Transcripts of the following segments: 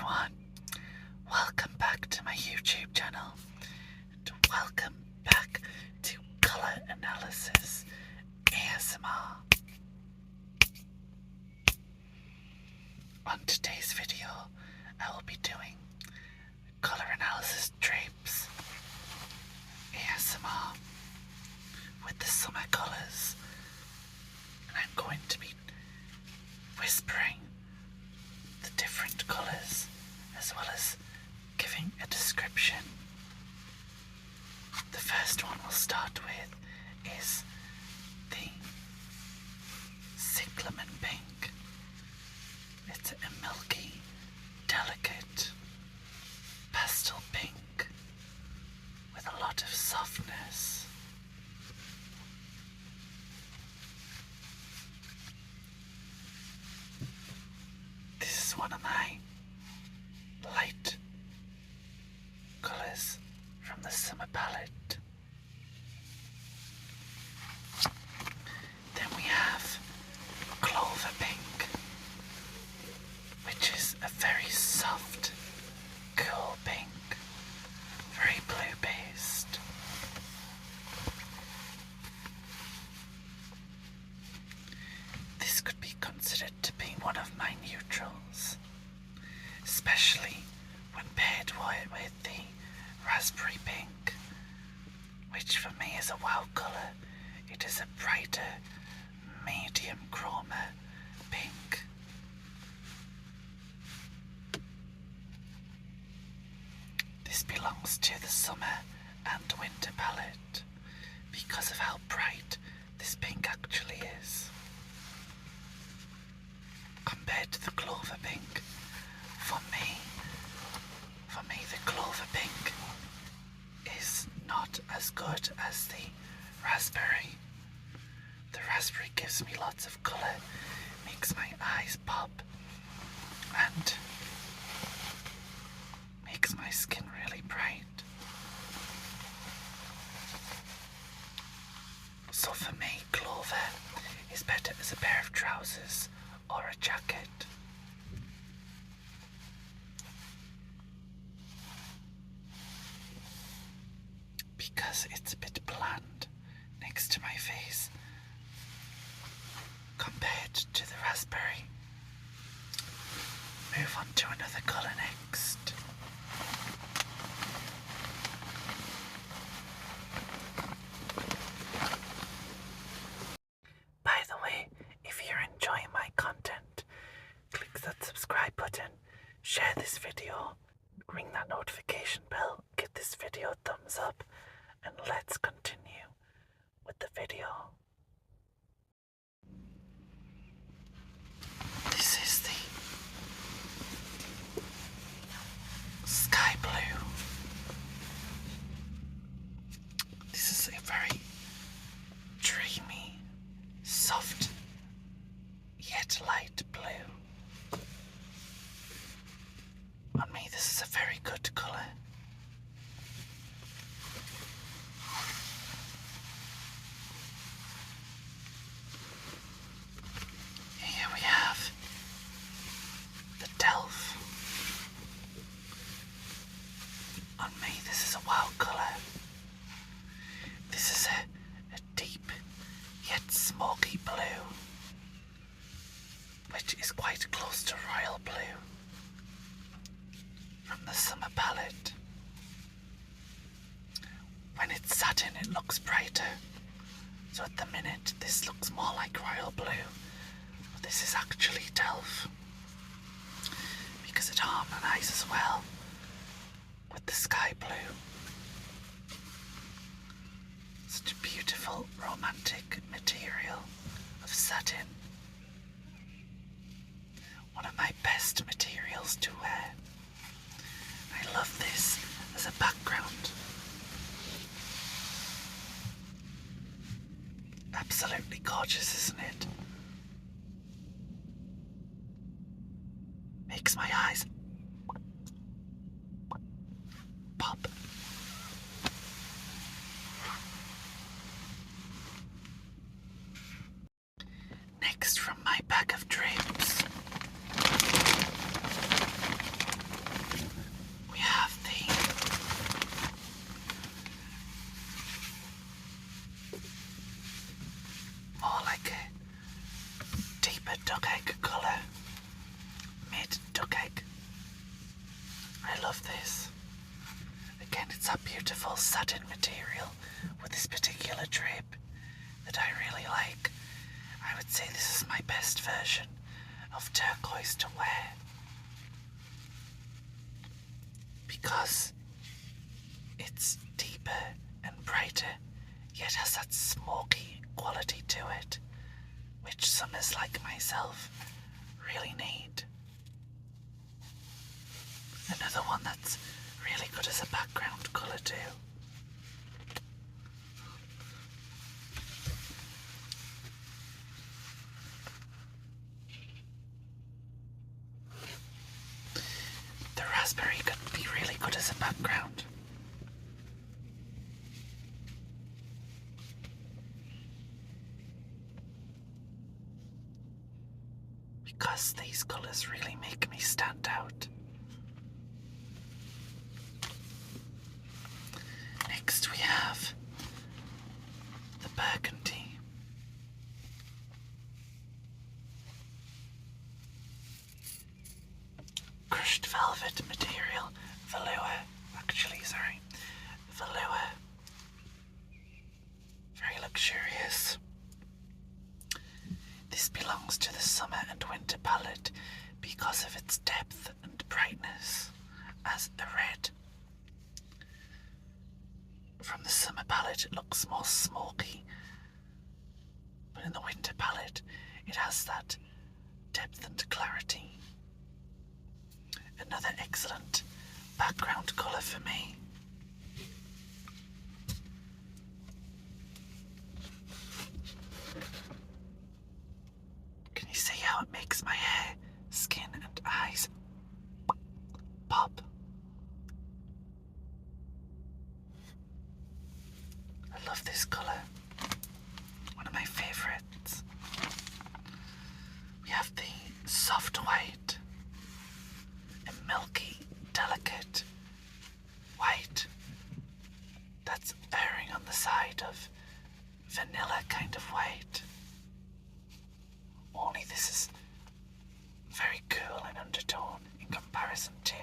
everyone, welcome back to my YouTube channel and welcome back to Colour Analysis ASMR. On today's video I will be doing Colour Analysis Drapes ASMR with the summer colours, and I'm going to be whispering the different colours as well as giving a description. The first one we'll start with is the cyclamen pink. It's a milky, delicate pastel pink with a lot of softness. This is one of my light colours from the summer palette. Then we have clover pink, which is a very soft, cool pink, very blue based. This could be considered to be one of my neutrals, especially when paired with the raspberry pink, which for me is a wow colour. It is a brighter, medium chroma pink. This belongs to the summer and winter palette because of how bright this pink actually is. Compared to the clover pink, for me the clover pink is not as good as the raspberry. The raspberry gives me lots of colour, makes my eyes pop, and makes my skin really bright. So for me, clover is better as a pair of trousers or a jacket. Because it's a bit bland next to my face compared to the raspberry. Move on to another colour next. By the way, if you're enjoying my content, click that subscribe button, share this video, ring that notification bell, give this video a thumbs up, and let's continue with the video. This is the sky blue. This is a very dreamy, soft, yet light blue. On me, this is a very good colour. Here we have the delve. On me, this is a wow colour. This is a deep yet smoky blue, which is quite close to royal blue from the summer palette. When it's satin, it looks brighter. So at the minute, this looks more like royal blue. But this is actually delve, because it harmonises well with the sky blue. Such a beautiful, romantic material of satin. One of my best materials to wear. I love this as a background. Absolutely gorgeous, isn't it? Makes my eyes pop. Next from my bag of drapes duck egg colour. Mid duck egg. I love this. Again, it's a beautiful satin material with this particular drape that I really like. I would say this is my best version of turquoise to wear because it's deeper and brighter, yet has that smoky quality to it, which summers like myself really need. Another one that's really good as a background colour too. The raspberry could be really good as a background. Because these colours really make me stand out. Next we have the burgundy. Crushed velvet material, velour. Very luxurious. This belongs to the summer and winter palette because of its depth and brightness as a red. From the summer palette it looks more smoky, but in the winter palette it has that depth and clarity. Another excellent background colour for me. Can you see how it makes my hair, skin and eyes pop? I love this colour. One of my favourites. We have the soft white, a milky, delicate white that's erring on the side of vanilla kind of white. Only this is very cool in undertone in comparison to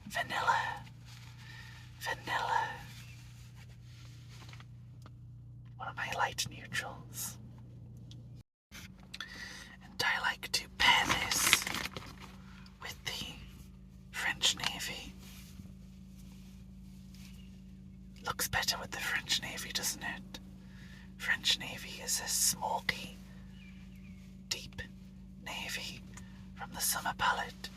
vanilla. One of my light neutrals. And I like to pair this with the French Navy. Looks better with the French Navy, doesn't it? French Navy is a smoky, deep navy from the summer palette.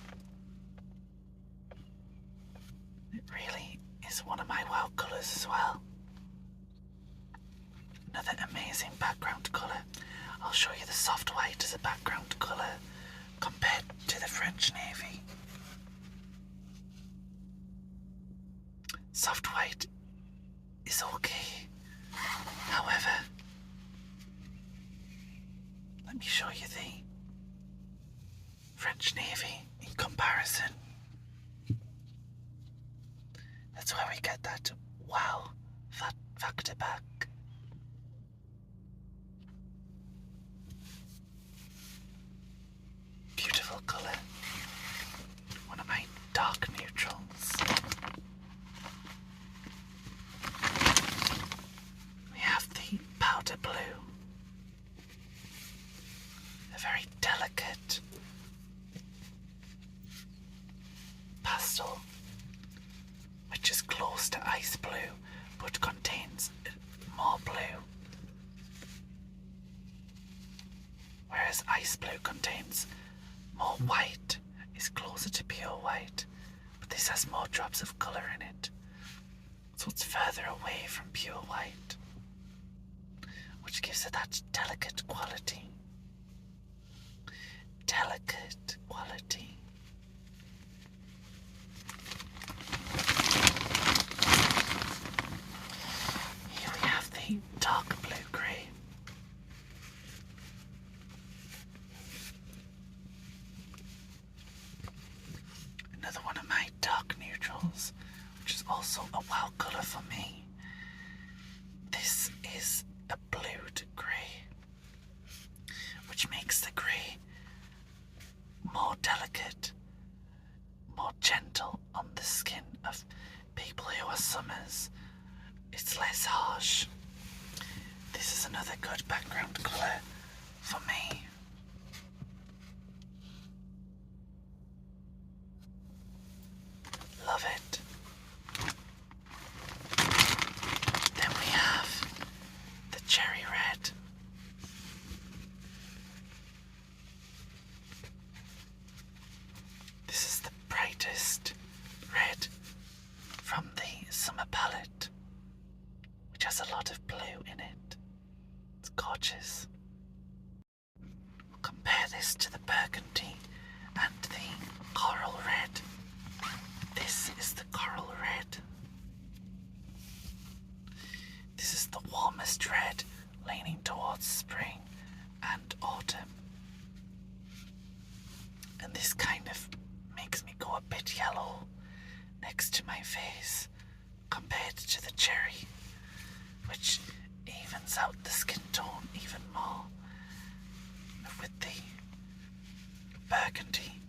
It really is one of my wow colours as well. Another amazing background colour. I'll show you the soft white as a background colour compared to the French Navy. Soft white is okay. However, let me show you the French Navy in comparison. That's where we get that wow factor back. Beautiful colour. One of my dark neutrals. We have the powder blue. A very delicate pastel, which is close to ice blue but contains more blue. Whereas ice blue contains more white, is closer to pure white, but this has more drops of colour in it. So it's further away from pure white, which gives it that delicate quality. Delicate quality. Here we have the dark blue-grey. Another one of my dark neutrals, which is also a wow colour for me. This is a blued grey, which makes the grey it's less harsh. This is another good background colour for me. Love it. Then we have the cherry red. This is the brightest red from the summer palette, which has a lot of blue in it. It's gorgeous. We'll compare this to the burgundy and the coral red. This is the coral red. This is the warmest red, leaning towards spring and autumn. And this kind of makes me go a bit yellow next to my face compared to the cherry, which evens out the skin tone even more. With the burgundy,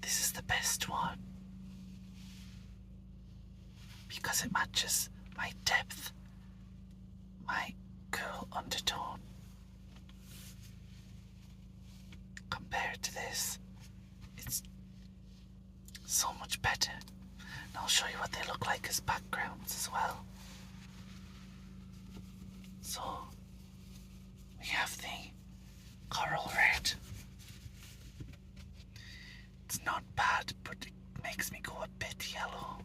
this is the best one because it matches my depth, my cool undertone. Compared to this, it's so much better. And I'll show you what they look like as backgrounds as well. So, we have the coral red. It's not bad, but it makes me go a bit yellow.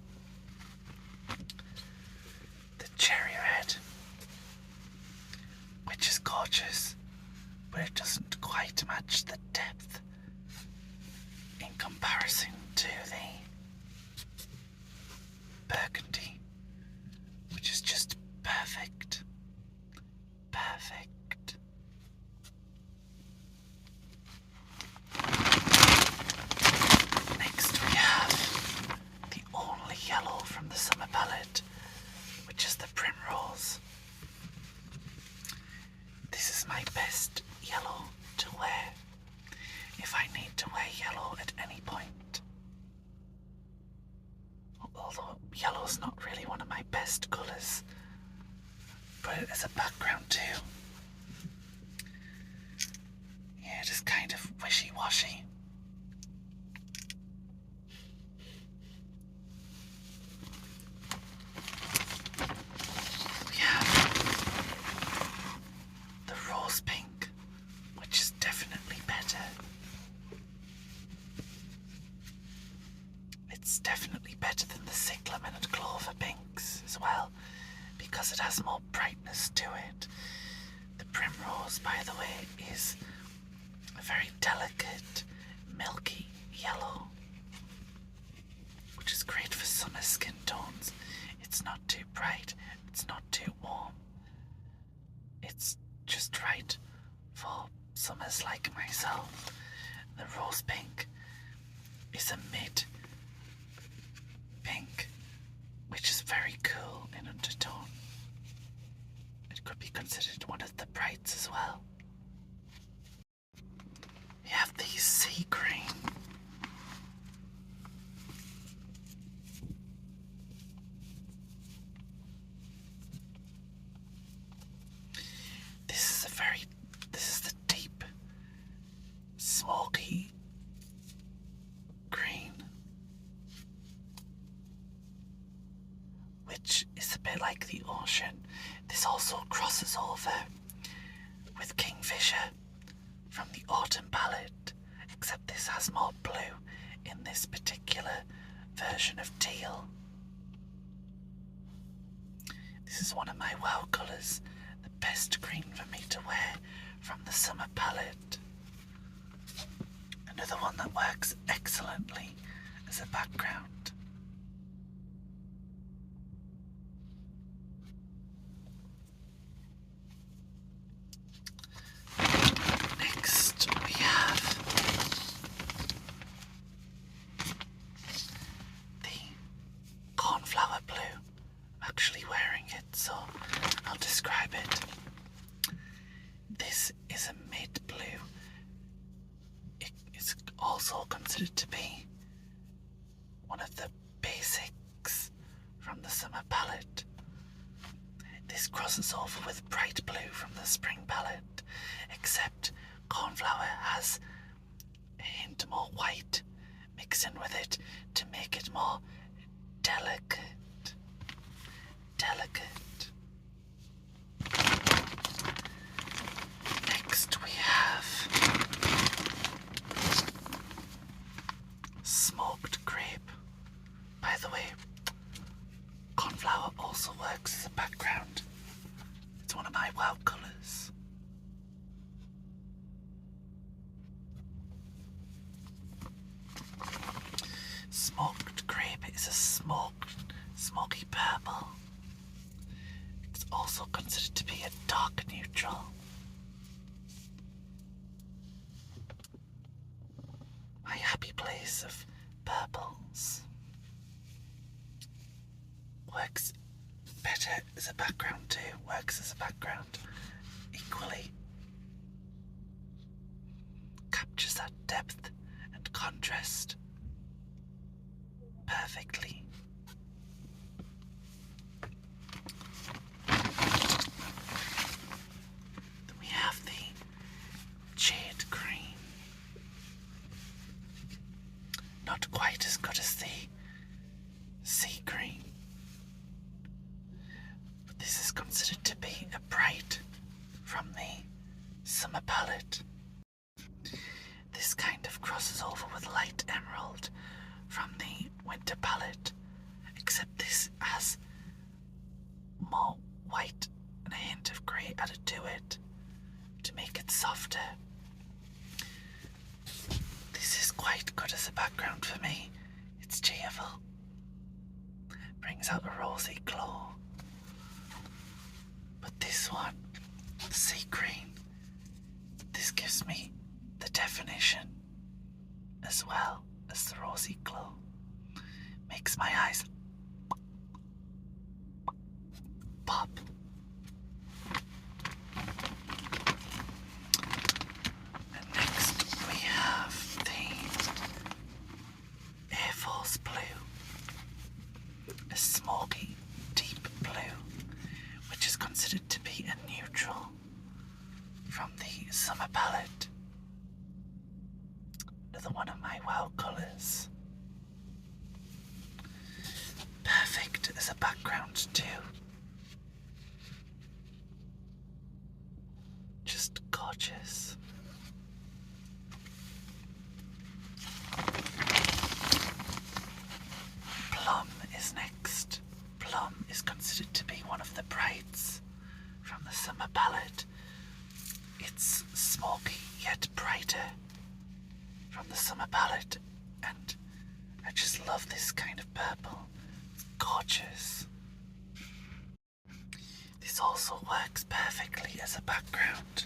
The cherry red, which is gorgeous, but it doesn't quite match the depth in comparison to the burgundy, which is just perfect. Perfect. Next we have the only yellow from the summer palette, which is the primrose. This is my best yellow to wear if I need to wear yellow at any point. Although yellow's not really one of my best colours, but it has a background too. Yeah, it is kind of wishy-washy. We have the rose pink, which is definitely better. It's definitely better than the cyclamen and clover pinks as well, because it has more brightness to it. The primrose, by the way, is a very delicate, milky yellow, which is great for summer skin tones. It's not too bright, it's not too warm. It's just right for summers like myself. The rose pink is a mid pink, which is very cool in undertone. It could be considered one of the brights as well. We have the sea green. This is the deep, smoky green, which is a bit like the ocean. This also crosses over with Kingfisher from the autumn palette, except this has more blue in this particular version of teal. This is one of my wow colours, the best green for me to wear from the summer palette. Another one that works excellently as a background. Next we have the cornflower blue. I'm actually wearing it, so I'll describe it. This is a mid blue. It's also considered to be one of the basics from the summer palette. This crosses over with bright blue from the spring palette, except cornflower has a hint more white mixed in with it to make it more delicate. Next we have smoked grape. By the way, cornflower also works as a background. It's one of my wow colours. Smoked grape is a smoky purple. It's also considered to be a dark neutral. My happy place of purples. Works better as a background too. Works as a background equally. Captures that depth and contrast perfectly. Then we have the jade green. Not quite as good as the sea green, but this is considered to be a bright from the summer palette. This kind of crosses over with light emerald from the winter palette, except this has more white and a hint of grey added to it to make it softer. This is quite good as a background for me. It's cheerful, brings out a rosy glow. But this one, the sea green, this gives me the definition as well as the rosy glow. Makes my eyes pop. And next we have the Air Force Blue, a smoky, deep blue, which is considered to be a neutral from the summer palette. Another one of my wow colours. Perfect as a background too. Just gorgeous. Plum is next. Plum is considered to be one of the brights from the summer palette. It's smoky yet brighter from the summer palette, and I just love this kind of purple. It's gorgeous. This also works perfectly as a background.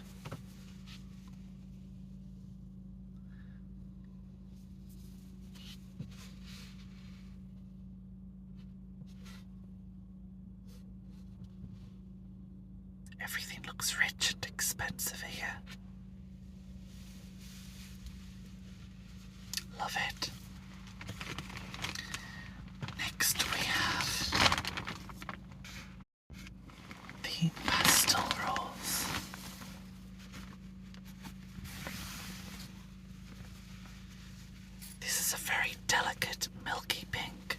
Everything looks rich and expensive here. Love it. Next we have the pastel rose. This is a very delicate milky pink,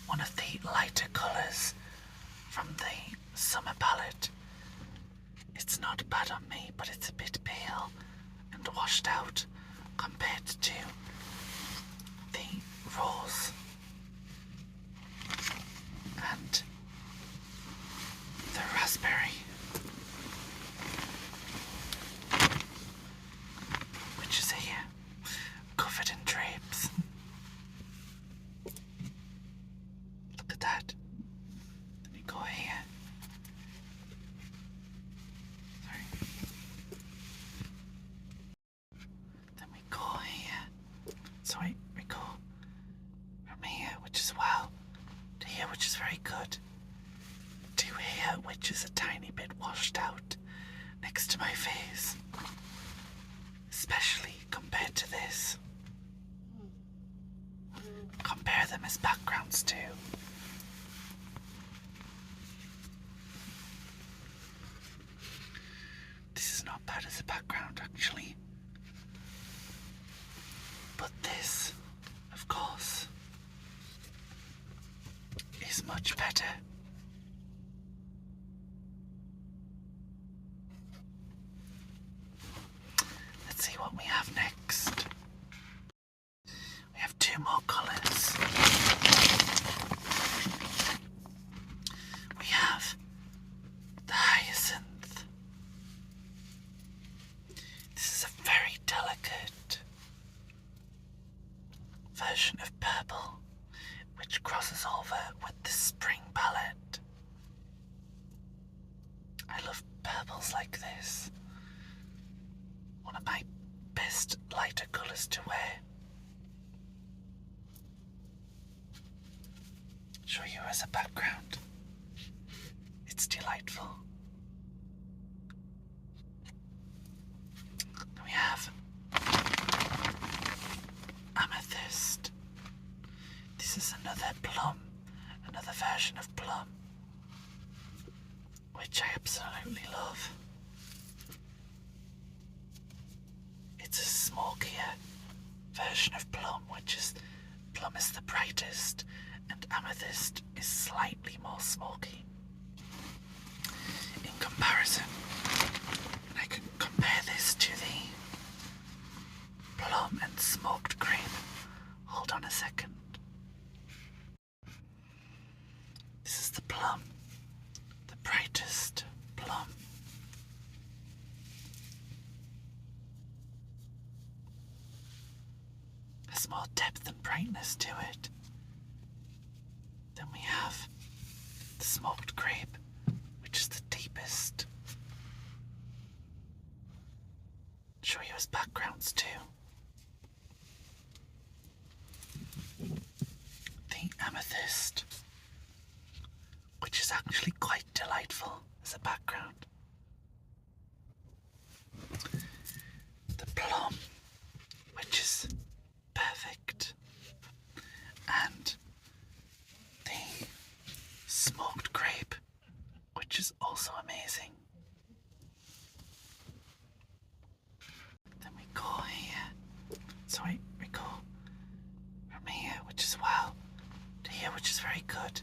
one of the lighter colours from the summer palette. It's not bad on me, but it's a bit pale and washed out compared to the rose and the raspberry, which is here, covered in drapes. Look at that. Let me go here. Sorry. Then we go here. Sorry, we go from here, which is wow, to here, which is very good, to here, which is a tiny bit washed out next to my face, especially compared to this. Compare them as backgrounds too. But this, of course, is much better. Let's see what we have next. We have two more colours. We have the hyacinth. This is a very delicate version of purple, which crosses over with the spring palette. I love purples like this. One of my best lighter colours to wear. Show you as a background. It's delightful. Then we have amethyst. This is another plum, another version of plum, which I absolutely love. It's a smokier version of plum, which is plum is the brightest and amethyst is slightly more smoky. In comparison, and I can compare this to the plum and smoked cream. Hold on a second. This is the plum, the brightest plum. Has more depth and brightness to it. Then we have the smoked grape, which is the deepest. Show you as backgrounds too. The amethyst, which is actually quite delightful as a background. The plum, which is perfect. And the smoked grape, which is also amazing. Then we go here. Sorry, we go from here, which is wow, to here, which is very good,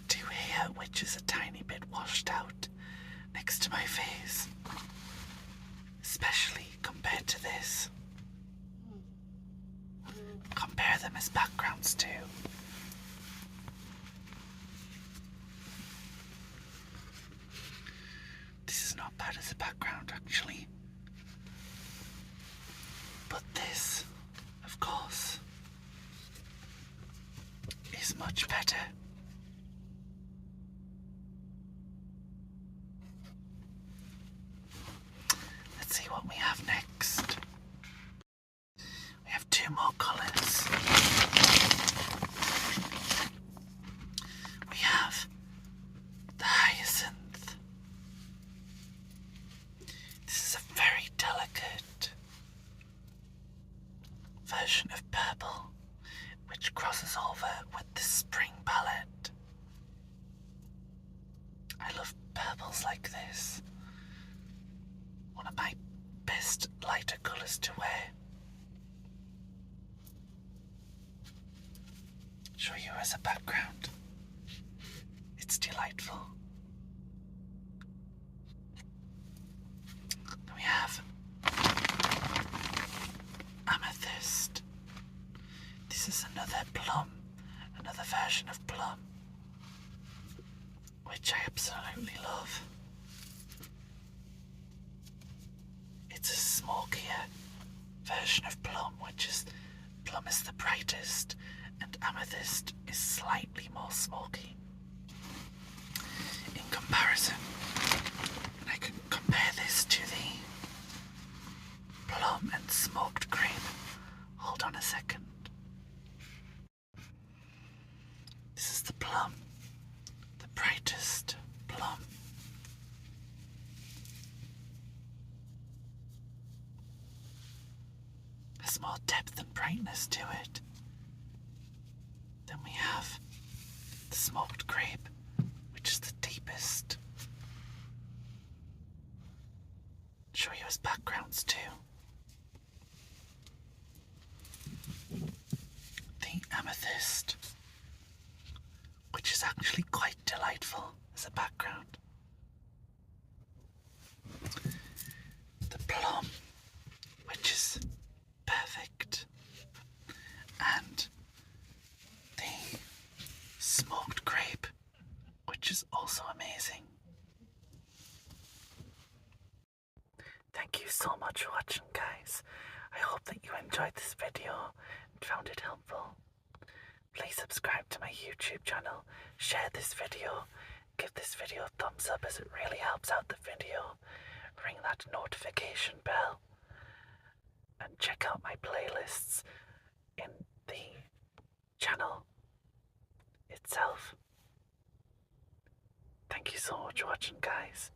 to here, which is a tiny bit washed out next to my face, especially compared to this. Compare them as backgrounds too. This is not bad as a background actually. But this, of course, is much better. Let's see what we have next. We have two more colours. We have the hyacinth. This is a very delicate version of purple, which crosses over with the spring palette. I love purples like this. One of my best lighter colours to wear. Show you as a background. It's delightful. Then we have amethyst. This is another plum, another version of plum, which I absolutely love. It's a smokier version of plum, which is plum is the brightest and amethyst is slightly more smoky. In comparison, and I can compare this to the plum and smoked cream. Hold on a second. This is the plum, the brightest plum. Has more depth and brightness to it. Then we have the smoked grape, which is the deepest. Show you as backgrounds too. and the smoked grape, which is also amazing. Thank you so much for watching, guys. I hope that you enjoyed this video and found it helpful. Please subscribe to my YouTube channel, share this video, give this video a thumbs up as it really helps out the video, ring that notification bell, and check out my playlists in the channel itself. Thank you so much for watching, guys.